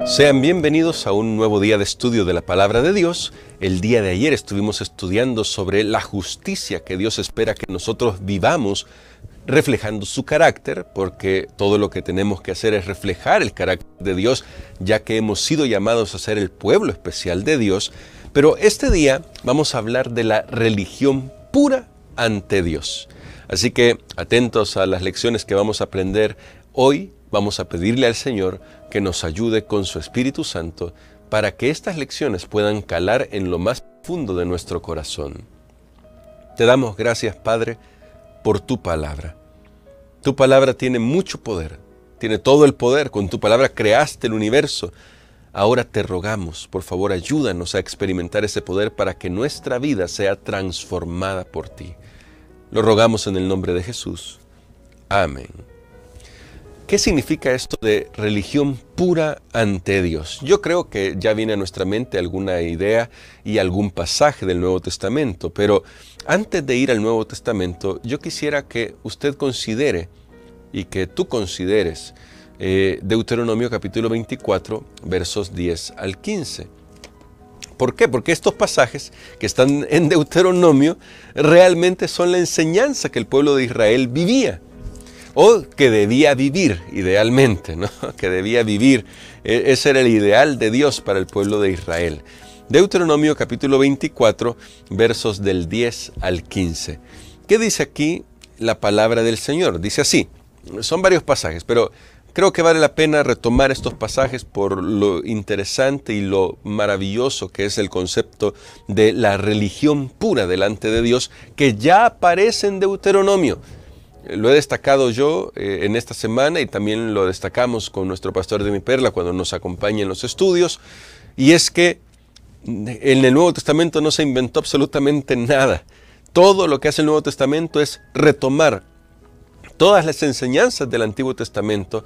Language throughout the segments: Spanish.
Sean bienvenidos a un nuevo día de estudio de la Palabra de Dios. El día de ayer estuvimos estudiando sobre la justicia que Dios espera que nosotros vivamos reflejando su carácter, porque todo lo que tenemos que hacer es reflejar el carácter de Dios, ya que hemos sido llamados a ser el pueblo especial de Dios. Pero este día vamos a hablar de la religión pura ante Dios. Así que atentos a las lecciones que vamos a aprender hoy. Vamos a pedirle al Señor que nos ayude con su Espíritu Santo para que estas lecciones puedan calar en lo más profundo de nuestro corazón. Te damos gracias, Padre, por tu palabra. Tu palabra tiene mucho poder, tiene todo el poder. Con tu palabra creaste el universo. Ahora te rogamos, por favor, ayúdanos a experimentar ese poder para que nuestra vida sea transformada por ti. Lo rogamos en el nombre de Jesús. Amén. ¿Qué significa esto de religión pura ante Dios? Yo creo que ya viene a nuestra mente alguna idea y algún pasaje del Nuevo Testamento, pero antes de ir al Nuevo Testamento, yo quisiera que usted considere y que tú consideres Deuteronomio capítulo 24, versos 10 al 15. ¿Por qué? Porque estos pasajes que están en Deuteronomio realmente son la enseñanza que el pueblo de Israel vivía. O que debía vivir, idealmente, ¿no? Que debía vivir. Ese era el ideal de Dios para el pueblo de Israel. Deuteronomio capítulo 24, versos del 10 al 15. ¿Qué dice aquí la palabra del Señor? Dice así, son varios pasajes, pero creo que vale la pena retomar estos pasajes por lo interesante y lo maravilloso que es el concepto de la religión pura delante de Dios, que ya aparece en Deuteronomio. Lo he destacado yo en esta semana y también lo destacamos con nuestro pastor de mi perla cuando nos acompaña en los estudios, y es que en el Nuevo Testamento no se inventó absolutamente nada. Todo lo que hace el Nuevo Testamento es retomar todas las enseñanzas del Antiguo Testamento,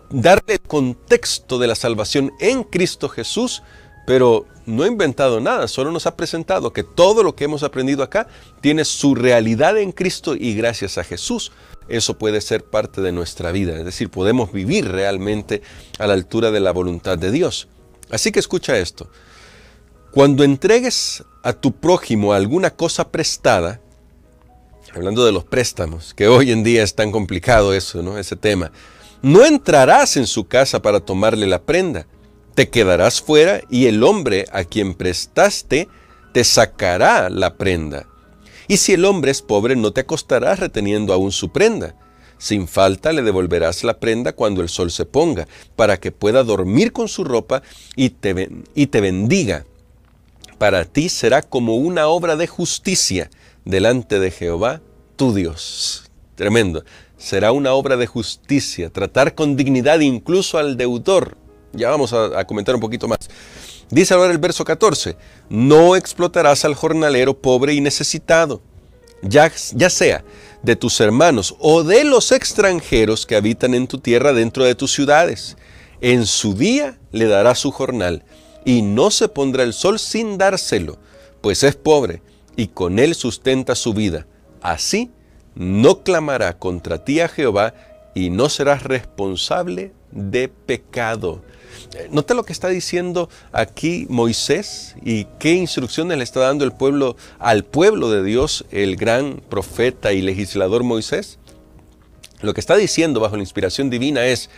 darle el contexto de la salvación en Cristo Jesús, pero no ha inventado nada, solo nos ha presentado que todo lo que hemos aprendido acá tiene su realidad en Cristo y gracias a Jesús eso puede ser parte de nuestra vida. Es decir, podemos vivir realmente a la altura de la voluntad de Dios. Así que escucha esto. Cuando entregues a tu prójimo alguna cosa prestada, hablando de los préstamos, que hoy en día es tan complicado eso, ¿no? Ese tema, no entrarás en su casa para tomarle la prenda. Te quedarás fuera y el hombre a quien prestaste te sacará la prenda. Y si el hombre es pobre, no te acostarás reteniendo aún su prenda. Sin falta le devolverás la prenda cuando el sol se ponga, para que pueda dormir con su ropa y te bendiga. Para ti será como una obra de justicia delante de Jehová, tu Dios. Tremendo. Será una obra de justicia, tratar con dignidad incluso al deudor. Ya vamos a comentar un poquito más. Dice ahora el verso 14, no explotarás al jornalero pobre y necesitado, ya sea de tus hermanos o de los extranjeros que habitan en tu tierra dentro de tus ciudades. En su día le darás su jornal y no se pondrá el sol sin dárselo, pues es pobre y con él sustenta su vida. Así no clamará contra ti a Jehová y no serás responsable de pecado. Nota lo que está diciendo aquí Moisés y qué instrucciones le está dando el pueblo al pueblo de Dios, el gran profeta y legislador Moisés. Lo que está diciendo bajo la inspiración divina es,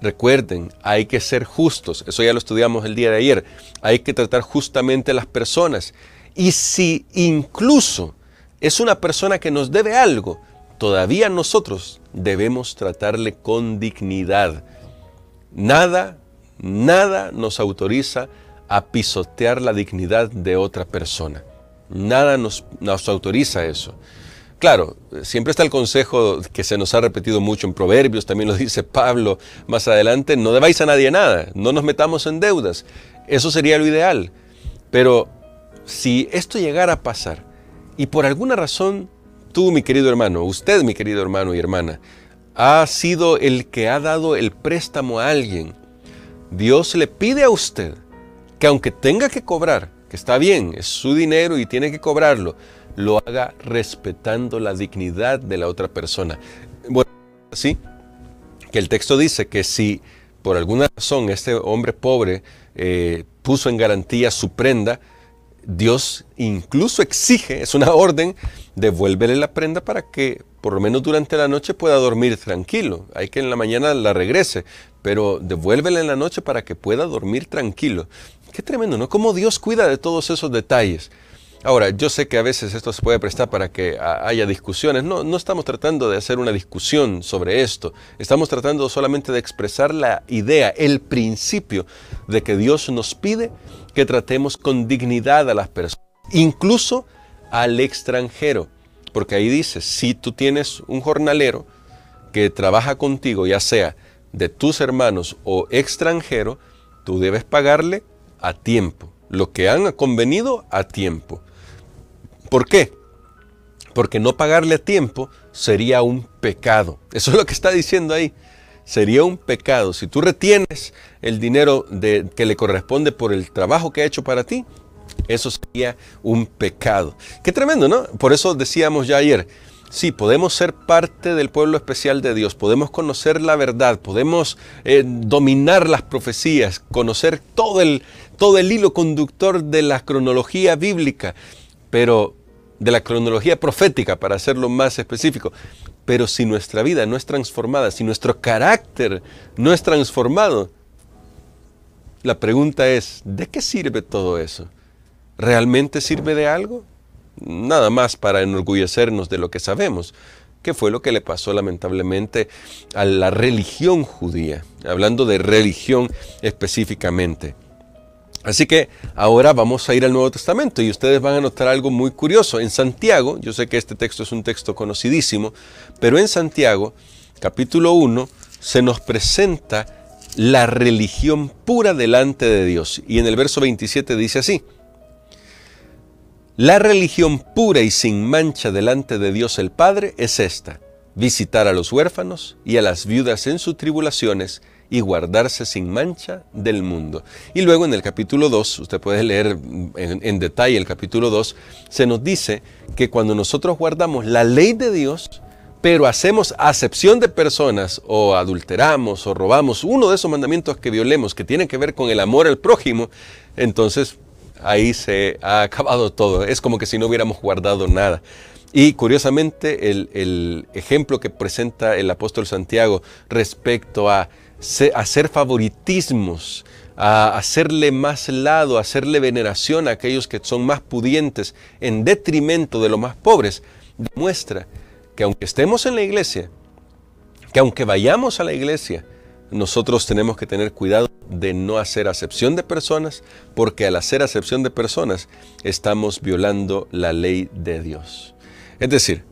recuerden, hay que ser justos. Eso ya lo estudiamos el día de ayer. Hay que tratar justamente a las personas. Y si incluso es una persona que nos debe algo, todavía nosotros debemos tratarle con dignidad. Nada nos autoriza a pisotear la dignidad de otra persona. Nada nos autoriza eso. Claro, siempre está el consejo que se nos ha repetido mucho en Proverbios, también lo dice Pablo más adelante, no debáis a nadie nada, no nos metamos en deudas. Eso sería lo ideal. Pero si esto llegara a pasar, y por alguna razón tú, mi querido hermano, usted, mi querido hermano y hermana, ha sido el que ha dado el préstamo a alguien, Dios le pide a usted que aunque tenga que cobrar, que está bien, es su dinero y tiene que cobrarlo, lo haga respetando la dignidad de la otra persona. Bueno, sí, que el texto dice que si por alguna razón este hombre pobre puso en garantía su prenda, Dios incluso exige, es una orden, devuélvele la prenda para que por lo menos durante la noche pueda dormir tranquilo. Hay que en la mañana la regrese, pero devuélvele en la noche para que pueda dormir tranquilo. Qué tremendo, ¿no? Cómo Dios cuida de todos esos detalles. Ahora, yo sé que a veces esto se puede prestar para que haya discusiones. No estamos tratando de hacer una discusión sobre esto. Estamos tratando solamente de expresar la idea, el principio de que Dios nos pide que tratemos con dignidad a las personas, incluso al extranjero. Porque ahí dice, si tú tienes un jornalero que trabaja contigo, ya sea de tus hermanos o extranjero, tú debes pagarle a tiempo, lo que han convenido a tiempo. ¿Por qué? Porque no pagarle a tiempo sería un pecado. Eso es lo que está diciendo ahí. Sería un pecado. Si tú retienes el dinero que le corresponde por el trabajo que ha hecho para ti, eso sería un pecado. Qué tremendo, ¿no? Por eso decíamos ya ayer, sí, podemos ser parte del pueblo especial de Dios, podemos conocer la verdad, podemos dominar las profecías, conocer todo el hilo conductor de la cronología bíblica, pero de la cronología profética, para hacerlo más específico. Pero si nuestra vida no es transformada, si nuestro carácter no es transformado, la pregunta es, ¿de qué sirve todo eso? ¿Realmente sirve de algo? Nada más para enorgullecernos de lo que sabemos, que fue lo que le pasó lamentablemente a la religión judía, hablando de religión específicamente. Así que ahora vamos a ir al Nuevo Testamento y ustedes van a notar algo muy curioso. En Santiago, yo sé que este texto es un texto conocidísimo, pero en Santiago, capítulo 1, se nos presenta la religión pura delante de Dios. Y en el verso 27 dice así: la religión pura y sin mancha delante de Dios el Padre es esta: visitar a los huérfanos y a las viudas en sus tribulaciones y guardarse sin mancha del mundo. Y luego en el capítulo 2, usted puede leer en detalle el capítulo 2, se nos dice que cuando nosotros guardamos la ley de Dios, pero hacemos acepción de personas, o adulteramos, o robamos, uno de esos mandamientos que violemos, que tiene que ver con el amor al prójimo, entonces ahí se ha acabado todo. Es como que si no hubiéramos guardado nada. Y curiosamente el ejemplo que presenta el apóstol Santiago respecto a hacer favoritismos, a hacerle más lado, a hacerle veneración a aquellos que son más pudientes en detrimento de los más pobres, demuestra que aunque estemos en la iglesia, que aunque vayamos a la iglesia, nosotros tenemos que tener cuidado de no hacer acepción de personas, porque al hacer acepción de personas estamos violando la ley de Dios. Es decir,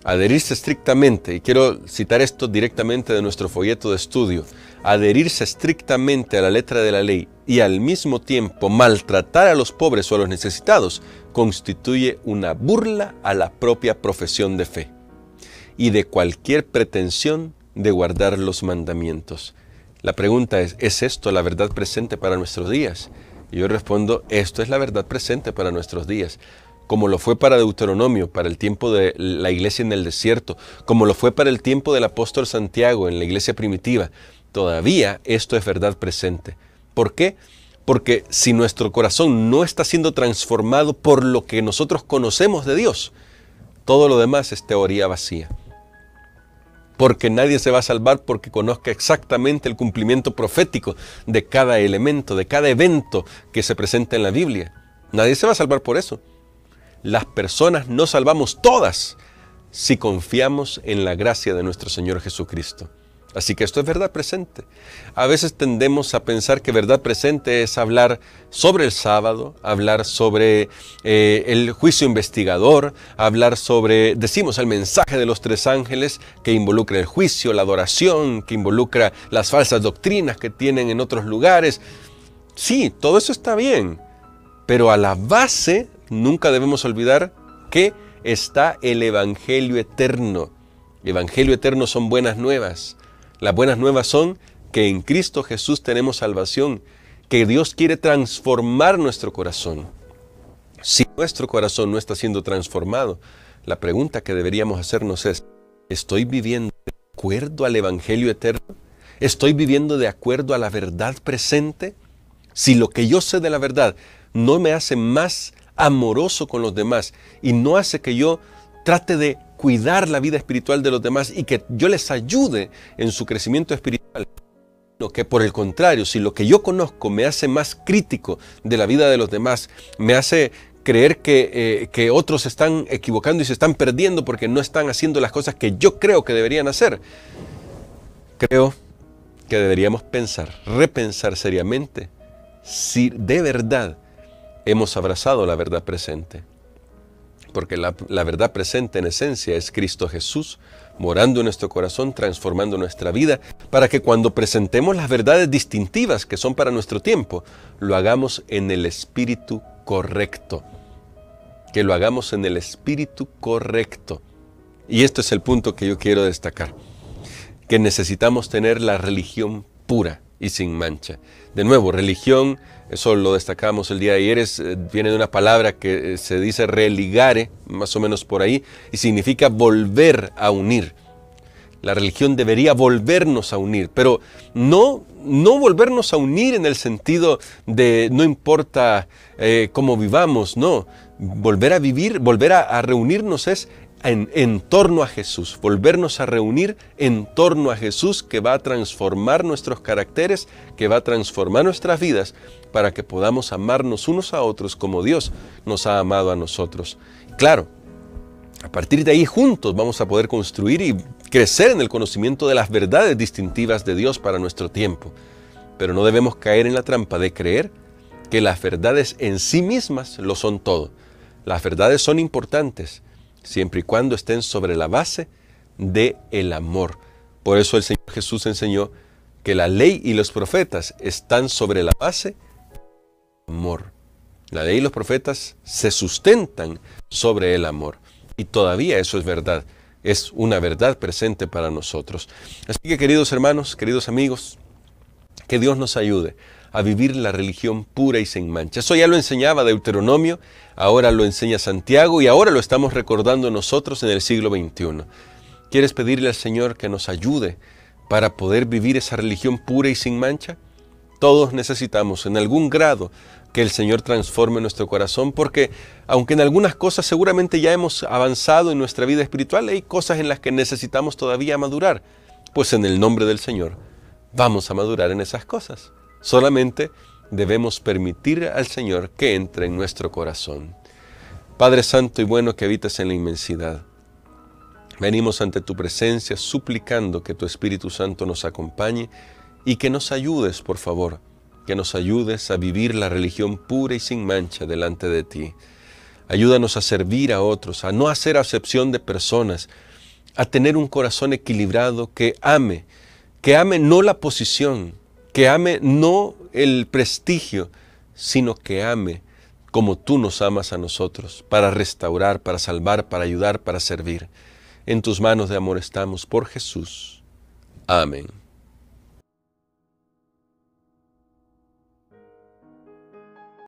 adherirse estrictamente, y quiero citar esto directamente de nuestro folleto de estudio, adherirse estrictamente a la letra de la ley y al mismo tiempo maltratar a los pobres o a los necesitados, constituye una burla a la propia profesión de fe y de cualquier pretensión de guardar los mandamientos. La pregunta ¿es esto la verdad presente para nuestros días? Y yo respondo, esto es la verdad presente para nuestros días. Como lo fue para Deuteronomio, para el tiempo de la iglesia en el desierto, como lo fue para el tiempo del apóstol Santiago en la iglesia primitiva, todavía esto es verdad presente. ¿Por qué? Porque si nuestro corazón no está siendo transformado por lo que nosotros conocemos de Dios, todo lo demás es teoría vacía. Porque nadie se va a salvar porque conozca exactamente el cumplimiento profético de cada elemento, de cada evento que se presenta en la Biblia. Nadie se va a salvar por eso. Las personas nos salvamos todas si confiamos en la gracia de nuestro Señor Jesucristo. Así que esto es verdad presente. A veces tendemos a pensar que verdad presente es hablar sobre el sábado, hablar sobre el juicio investigador, hablar sobre, decimos, el mensaje de los tres ángeles que involucra el juicio, la adoración, que involucra las falsas doctrinas que tienen en otros lugares. Sí, todo eso está bien, pero a la base nunca debemos olvidar que está el Evangelio eterno. El Evangelio eterno son buenas nuevas. Las buenas nuevas son que en Cristo Jesús tenemos salvación, que Dios quiere transformar nuestro corazón. Si nuestro corazón no está siendo transformado, la pregunta que deberíamos hacernos es, ¿estoy viviendo de acuerdo al Evangelio eterno? ¿Estoy viviendo de acuerdo a la verdad presente? Si lo que yo sé de la verdad no me hace más amoroso con los demás y no hace que yo trate de cuidar la vida espiritual de los demás y que yo les ayude en su crecimiento espiritual, sino que por el contrario, si lo que yo conozco me hace más crítico de la vida de los demás, me hace creer que otros se están equivocando y se están perdiendo porque no están haciendo las cosas que yo creo que deberían hacer, creo que deberíamos repensar seriamente si de verdad hemos abrazado la verdad presente. Porque la verdad presente en esencia es Cristo Jesús, morando en nuestro corazón, transformando nuestra vida, para que cuando presentemos las verdades distintivas que son para nuestro tiempo, lo hagamos en el espíritu correcto. Que lo hagamos en el espíritu correcto. Y esto es el punto que yo quiero destacar. Que necesitamos tener la religión pura y sin mancha. De nuevo, religión, eso lo destacamos el día de ayer, viene de una palabra que se dice religare, más o menos por ahí, y significa volver a unir. La religión debería volvernos a unir, pero no volvernos a unir en el sentido de no importa cómo vivamos, no. Volver a vivir, volver a reunirnos es en torno a Jesús, volvernos a reunir en torno a Jesús, que va a transformar nuestros caracteres, que va a transformar nuestras vidas para que podamos amarnos unos a otros como Dios nos ha amado a nosotros. Claro, a partir de ahí juntos vamos a poder construir y crecer en el conocimiento de las verdades distintivas de Dios para nuestro tiempo. Pero no debemos caer en la trampa de creer que las verdades en sí mismas lo son todo. Las verdades son importantes, siempre y cuando estén sobre la base del amor. Por eso el Señor Jesús enseñó que la ley y los profetas están sobre la base del amor. La ley y los profetas se sustentan sobre el amor. Y todavía eso es verdad. Es una verdad presente para nosotros. Así que, queridos hermanos, queridos amigos, que Dios nos ayude a vivir la religión pura y sin mancha. Eso ya lo enseñaba Deuteronomio, ahora lo enseña Santiago y ahora lo estamos recordando nosotros en el siglo XXI. ¿Quieres pedirle al Señor que nos ayude para poder vivir esa religión pura y sin mancha? Todos necesitamos en algún grado que el Señor transforme nuestro corazón, porque aunque en algunas cosas seguramente ya hemos avanzado en nuestra vida espiritual, hay cosas en las que necesitamos todavía madurar. Pues en el nombre del Señor vamos a madurar en esas cosas. Solamente debemos permitir al Señor que entre en nuestro corazón. Padre Santo y bueno que habitas en la inmensidad, venimos ante tu presencia suplicando que tu Espíritu Santo nos acompañe y que nos ayudes, por favor, que nos ayudes a vivir la religión pura y sin mancha delante de ti. Ayúdanos a servir a otros, a no hacer acepción de personas, a tener un corazón equilibrado que ame no la posición, que ame no el prestigio, sino que ame como tú nos amas a nosotros, para restaurar, para salvar, para ayudar, para servir. En tus manos de amor estamos por Jesús. Amén.